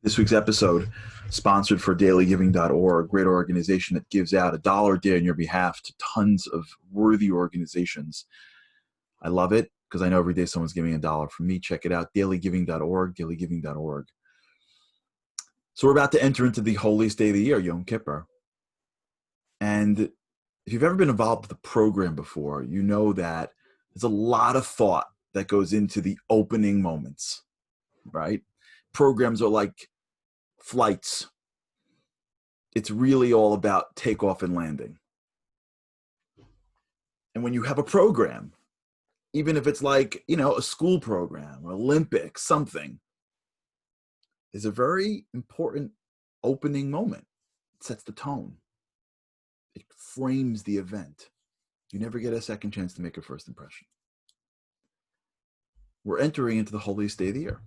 This week's episode, sponsored for dailygiving.org, a great organization that gives out $1 a day on your behalf to tons of worthy organizations. I love it because I know every day someone's giving $1 from me. Check it out, dailygiving.org, dailygiving.org. So we're about to enter into the holiest day of the year, Yom Kippur. And if you've ever been involved with a program before, you know that there's a lot of thought that goes into the opening moments, right? Programs are like flights. It's really all about takeoff and landing. And when you have a program, even if it's like, a school program or Olympics, something, is a very important opening moment. It sets the tone. It frames the event. You never get a second chance to make a first impression. We're entering into the holiest day of the year.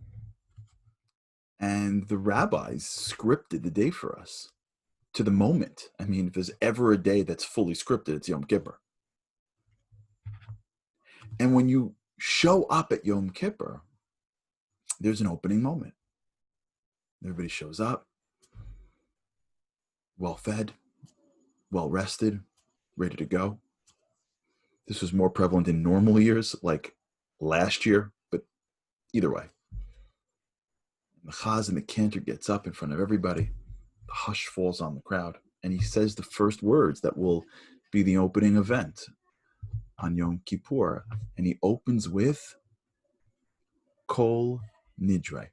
And the rabbis scripted the day for us to the moment. I mean, if there's ever a day that's fully scripted, it's Yom Kippur. And when you show up at Yom Kippur, there's an opening moment. Everybody shows up, well fed, well rested, ready to go. This was more prevalent in normal years, like last year, but either way. The chaz and the cantor gets up in front of everybody. The hush falls on the crowd, and he says the first words that will be the opening event on Yom Kippur, and he opens with Kol Nidre.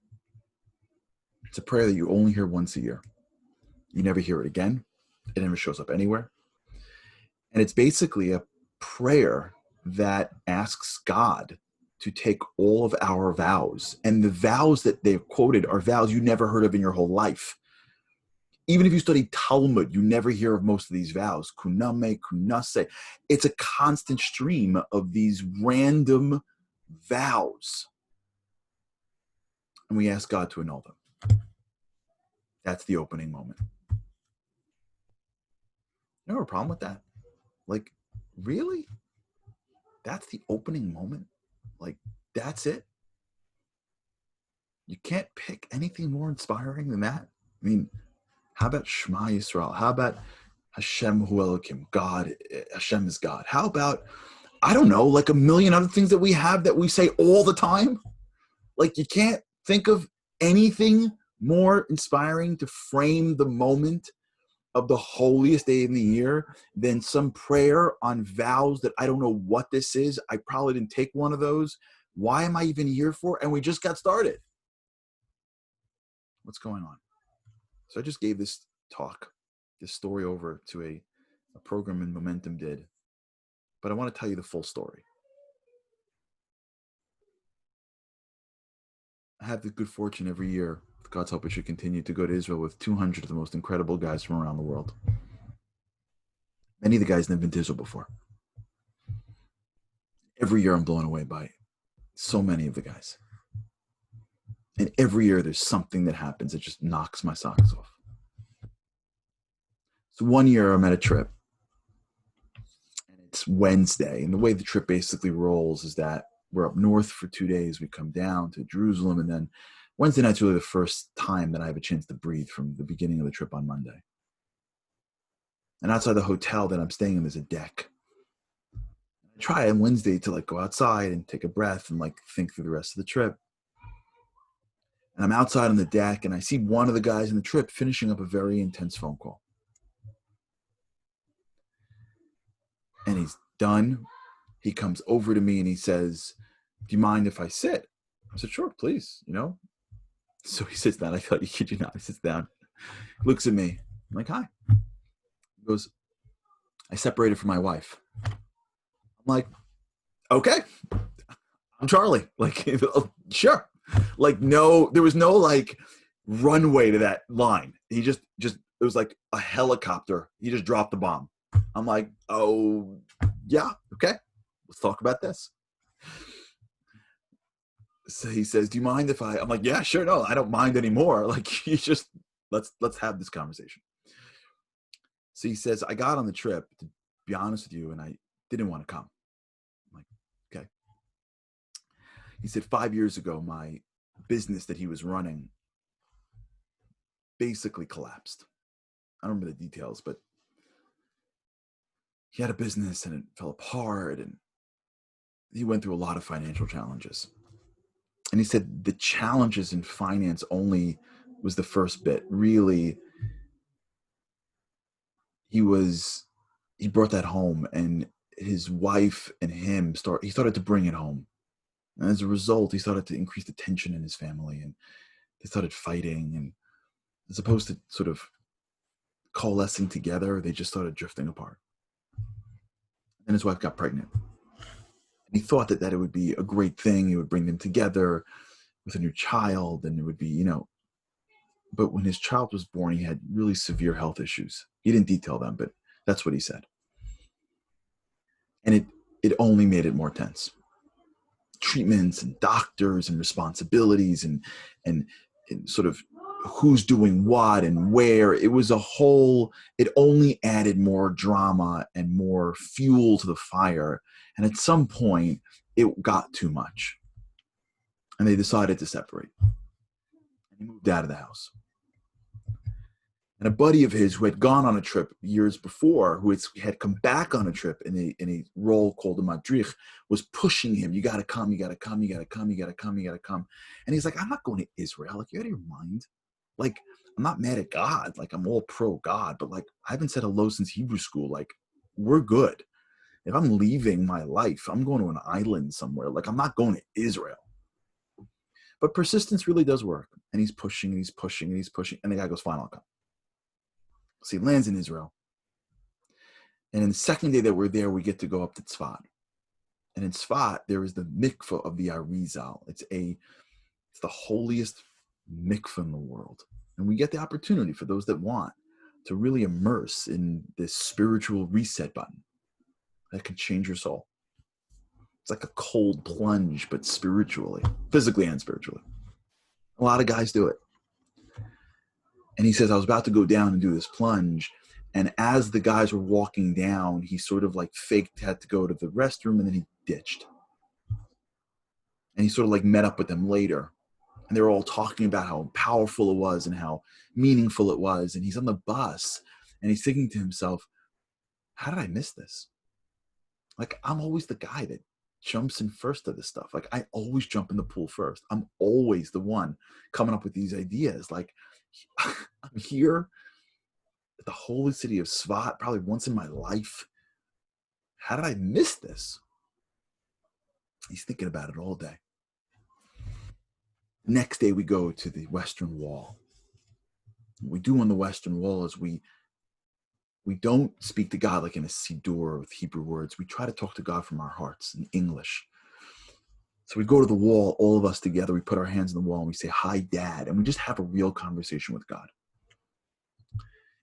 It's a prayer that you only hear once a year. You never hear it again. It never shows up anywhere. And it's basically a prayer that asks God to take all of our vows. And the vows that they've quoted are vows you never heard of in your whole life. Even if you study Talmud, you never hear of most of these vows. Kuname, kunase. It's a constant stream of these random vows. And we ask God to annul them. That's the opening moment. You have a problem with that? Like, really? That's the opening moment? Like, that's it? You can't pick anything more inspiring than that? I mean, how about Shema Yisrael? How about Hashem Hu Elokim? God, Hashem is God. How about, I don't know, like a million other things that we have that we say all the time? Like, you can't think of anything more inspiring to frame the moment of the holiest day in the year than some prayer on vows that I don't know what this is. I probably didn't take one of those. Why am I even here for? And we just got started. What's going on? So I just gave this talk, this story over to a program in Momentum did. But I want to tell you the full story. I have the good fortune every year, with God's help, I should continue to go to Israel with 200 of the most incredible guys from around the world. Many of the guys never been to Israel before. Every year I'm blown away by so many of the guys. And every year there's something that happens that just knocks my socks off. So one year I'm at a trip. And it's Wednesday. And the way the trip basically rolls is that we're up north for 2 days. We come down to Jerusalem. And then Wednesday night's really the first time that I have a chance to breathe from the beginning of the trip on Monday. And outside the hotel that I'm staying in, there's a deck. I try on Wednesday to go outside and take a breath and think through the rest of the trip. And I'm outside on the deck and I see one of the guys in the trip finishing up a very intense phone call. And he's done. He comes over to me and he says, "Do you mind if I sit?" I said, "Sure, please, So he sits down. I thought, you kid you not. He sits down, looks at me. I'm like, "Hi." He goes, "I separated from my wife." I'm like, "Okay, I'm Charlie." Sure. No, there was no runway to that line. He just it was like a helicopter. He just dropped the bomb. I'm like, "Oh, yeah, okay. Let's talk about this." So he says, "Do you mind if I'm like, "Yeah, sure. No, I don't mind anymore. You just, let's have this conversation." So he says, "I got on the trip, to be honest with you, and I didn't want to come." I'm like, "Okay." He said 5 years ago, my business that he was running basically collapsed. I don't remember the details, but he had a business and it fell apart, and he went through a lot of financial challenges. And he said the challenges in finance only was the first bit. Really, he brought that home, and his wife and he started to bring it home. And as a result, he started to increase the tension in his family, and they started fighting, and as opposed to sort of coalescing together, they just started drifting apart. And his wife got pregnant. And he thought that it would be a great thing. It would bring them together with a new child, and it would be, but when his child was born, he had really severe health issues. He didn't detail them, but that's what he said. And it only made it more tense. Treatments and doctors and responsibilities and sort of who's doing what and where. It only added more drama and more fuel to the fire. And at some point, it got too much. And they decided to separate. And he moved out of the house. And a buddy of his who had gone on a trip years before, who had come back on a trip in a role called a madrich, was pushing him. You got to come, you got to come, you got to come, you got to come, you got to come. And he's like, I'm not going to Israel. Like, you out of your mind? Like, I'm not mad at God. Like, I'm all pro God, but like, I haven't said hello since Hebrew school. Like, we're good. If I'm leaving my life, I'm going to an island somewhere. Like, I'm not going to Israel. But persistence really does work. And he's pushing and he's pushing and he's pushing. And the guy goes, fine, I'll come. So he lands in Israel. And in the second day that we're there, we get to go up to Tzfat. And in Tzfat, there is the mikveh of the Arizal. It's the holiest mikveh in the world. And we get the opportunity, for those that want, to really immerse in this spiritual reset button that can change your soul. It's like a cold plunge, but spiritually, physically and spiritually. A lot of guys do it. And he says, I was about to go down and do this plunge. And as the guys were walking down, he sort of like had to go to the restroom, and then he ditched. And he sort of like met up with them later. And they were all talking about how powerful it was and how meaningful it was. And he's on the bus and he's thinking to himself, how did I miss this? Like, I'm always the guy that jumps in first to this stuff. Like, I always jump in the pool first. I'm always the one coming up with these ideas. Like, I'm here at the holy city of Tzfat probably once in my life. How did I miss this? He's thinking about it all day. Next day, we go to the Western Wall. What we do on the Western Wall is we don't speak to God like in a siddur with Hebrew words. We try to talk to God from our hearts in English. So we go to the wall, all of us together. We put our hands on the wall and we say, hi, Dad. And we just have a real conversation with God.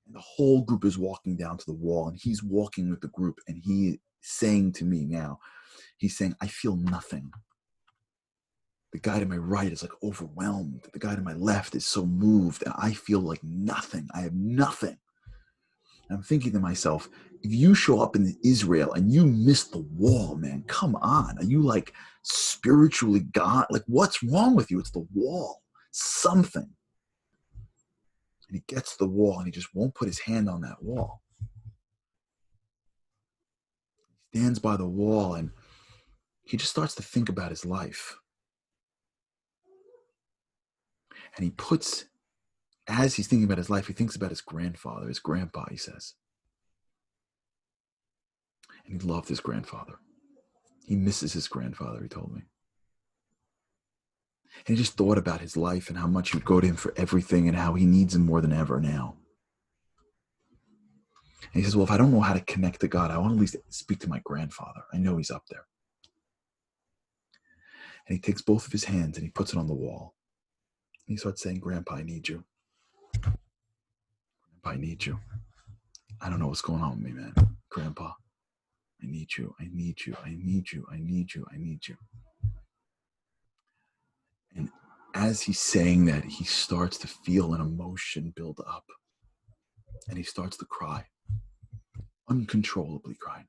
And the whole group is walking down to the wall, and he's walking with the group, and he's saying to me now, he's saying, I feel nothing. The guy to my right is like overwhelmed. The guy to my left is so moved, and I feel like nothing. I have nothing. And I'm thinking to myself, if you show up in Israel and you miss the wall, man, come on. Are you like spiritually gone? Like, what's wrong with you? It's the wall. Something. And he gets to the wall and he just won't put his hand on that wall. He stands by the wall and he just starts to think about his life. And as he's thinking about his life, he thinks about his grandfather, his grandpa, he says. And he loved his grandfather. He misses his grandfather, he told me. And he just thought about his life and how much he would go to him for everything and how he needs him more than ever now. And he says, well, if I don't know how to connect to God, I want to at least speak to my grandfather. I know he's up there. And he takes both of his hands and he puts it on the wall. And he starts saying, Grandpa, I need you. Grandpa, I need you. I don't know what's going on with me, man. Grandpa, I need you. I need you. I need you. I need you. I need you. And as he's saying that, he starts to feel an emotion build up. And he starts to cry. Uncontrollably crying.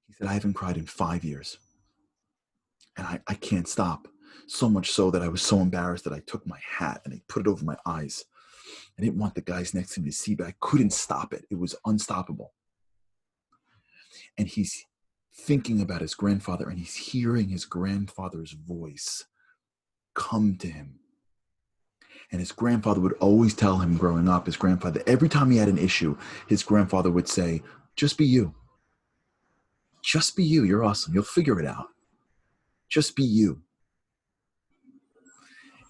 He said, I haven't cried in 5 years. And I can't stop. So much so that I was so embarrassed that I took my hat and I put it over my eyes I didn't want the guys next to me to see, but I couldn't stop it. It was unstoppable. And he's thinking about his grandfather, and he's hearing his grandfather's voice come to him. And his grandfather would always tell him growing up, his grandfather, every time he had an issue, his grandfather would say, just be you. Just be you. You're awesome. You'll figure it out. Just be you.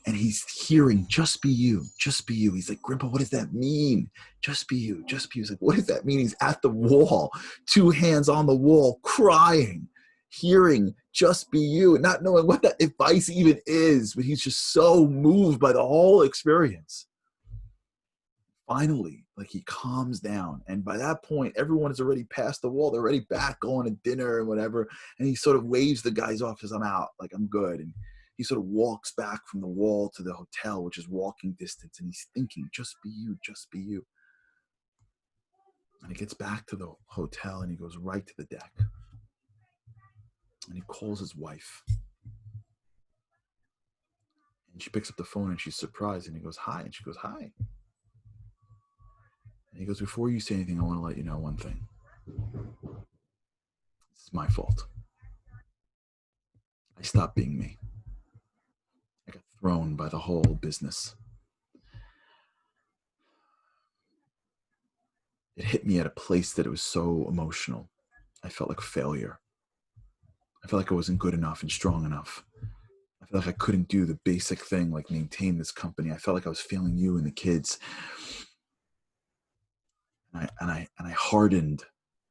And he's hearing, just be you, just be you. He's like, Grandpa, what does that mean? Just be you, just be you. He's like, what does that mean? He's at the wall, 2 hands on the wall, crying, hearing, just be you, and not knowing what that advice even is, but he's just so moved by the whole experience. Finally, like, he calms down, and by that point, everyone is already past the wall. They're already back going to dinner and whatever, and he sort of waves the guys off, says, I'm out, like, I'm good. And he sort of walks back from the wall to the hotel, which is walking distance, and he's thinking, just be you, just be you. And he gets back to the hotel, and he goes right to the deck, and he calls his wife, and she picks up the phone, and she's surprised, and he goes, hi, and she goes, hi. And he goes, before you say anything, I want to let you know one thing. It's my fault. I stopped being me. I got thrown by the whole business. It hit me at a place that it was so emotional. I felt like a failure. I felt like I wasn't good enough and strong enough. I felt like I couldn't do the basic thing, like maintain this company. I felt like I was failing you and the kids. And I hardened.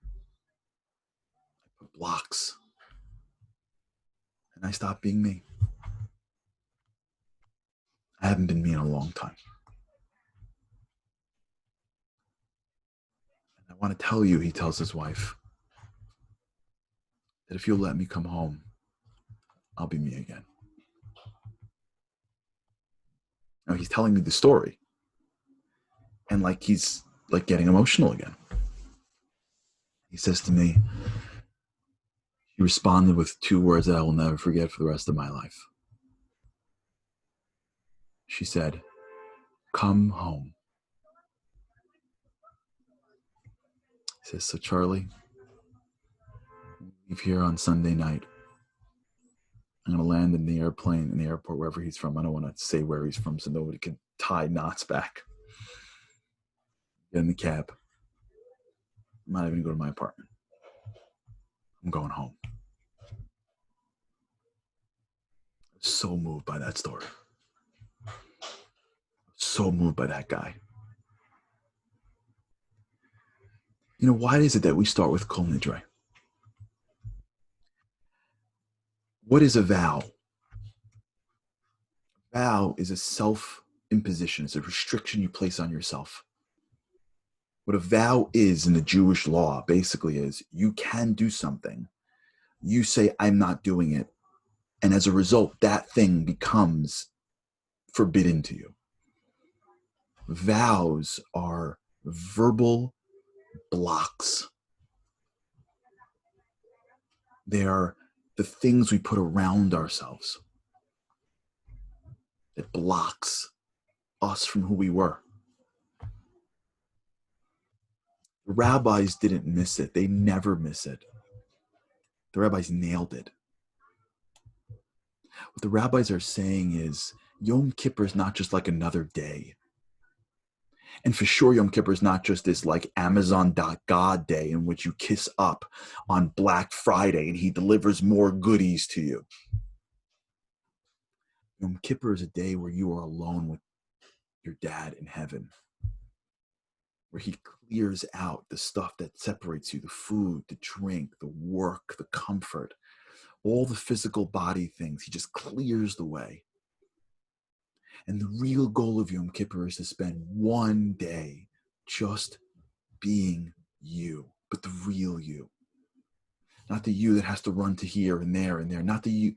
I put blocks. And I stopped being me. I haven't been me in a long time. And I want to tell you, he tells his wife, that if you'll let me come home, I'll be me again. Now he's telling me the story. And like, he's like getting emotional again. He says to me, he responded with 2 words that I will never forget for the rest of my life. She said, come home. He says, so Charlie, leave here on Sunday night. I'm going to land in the airplane, in the airport, wherever he's from. I don't want to say where he's from so nobody can tie knots back. Get in the cab. I'm not even going to go to my apartment. I'm going home. I was so moved by that story. So moved by that guy. You know, why is it that we start with Kol Nidre? What is a vow? A vow is a self-imposition. It's a restriction you place on yourself. What a vow is in the Jewish law basically is you can do something. You say, I'm not doing it. And as a result, that thing becomes forbidden to you. Vows are verbal blocks. They are the things we put around ourselves that blocks us from who we were. The rabbis didn't miss it. They never miss it. The rabbis nailed it. What the rabbis are saying is Yom Kippur is not just like another day. And for sure, Yom Kippur is not just this like Amazon.God day in which you kiss up on Black Friday and he delivers more goodies to you. Yom Kippur is a day where you are alone with your dad in heaven, where he clears out the stuff that separates you, the food, the drink, the work, the comfort, all the physical body things. He just clears the way. And the real goal of Yom Kippur is to spend one day just being you, but the real you. Not the you that has to run to here and there and there. Not the you,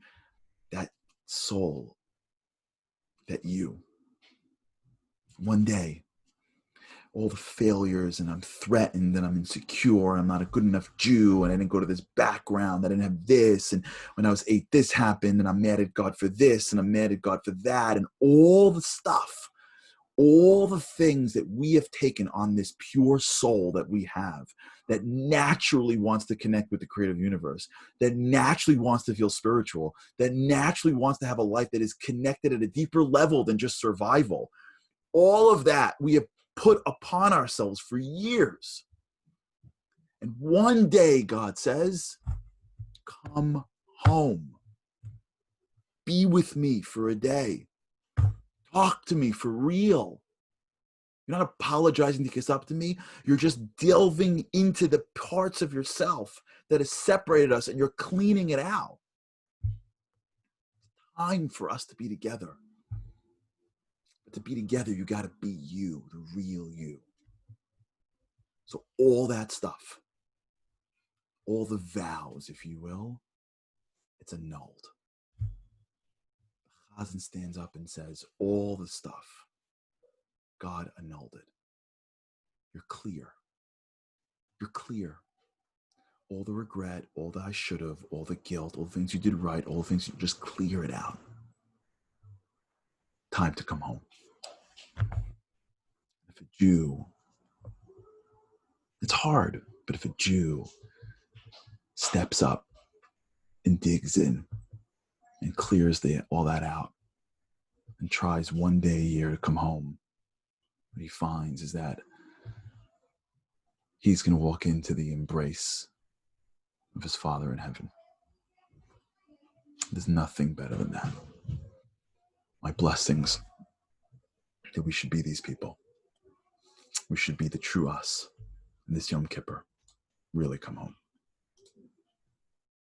that soul, that you. One day, all the failures, and I'm threatened, and I'm insecure, I'm not a good enough Jew, and I didn't go to this background, I didn't have this, and when I was 8, this happened, and I'm mad at God for this, and I'm mad at God for that, and all the stuff, all the things that we have taken on this pure soul that we have, that naturally wants to connect with the creative universe, that naturally wants to feel spiritual, that naturally wants to have a life that is connected at a deeper level than just survival. All of that we have put upon ourselves for years. And one day, God says, come home. Be with me for a day. Talk to me for real. You're not apologizing to kiss up to me. You're just delving into the parts of yourself that has separated us, and you're cleaning it out. It's time for us to be together. But to be together, you got to be you, the real you. So all that stuff, all the vows, if you will, it's annulled. The Chazan stands up and says, all the stuff, God annulled it. You're clear. You're clear. All the regret, all the I should have, all the guilt, all the things you did right, all the things, you just clear it out. Time to come home. If a Jew, it's hard, but if a Jew steps up and digs in and clears all that out and tries one day a year to come home, what he finds is that he's going to walk into the embrace of his Father in heaven. There's nothing better than that. My blessings that we should be these people. We should be the true us. And this Yom Kippur, really come home.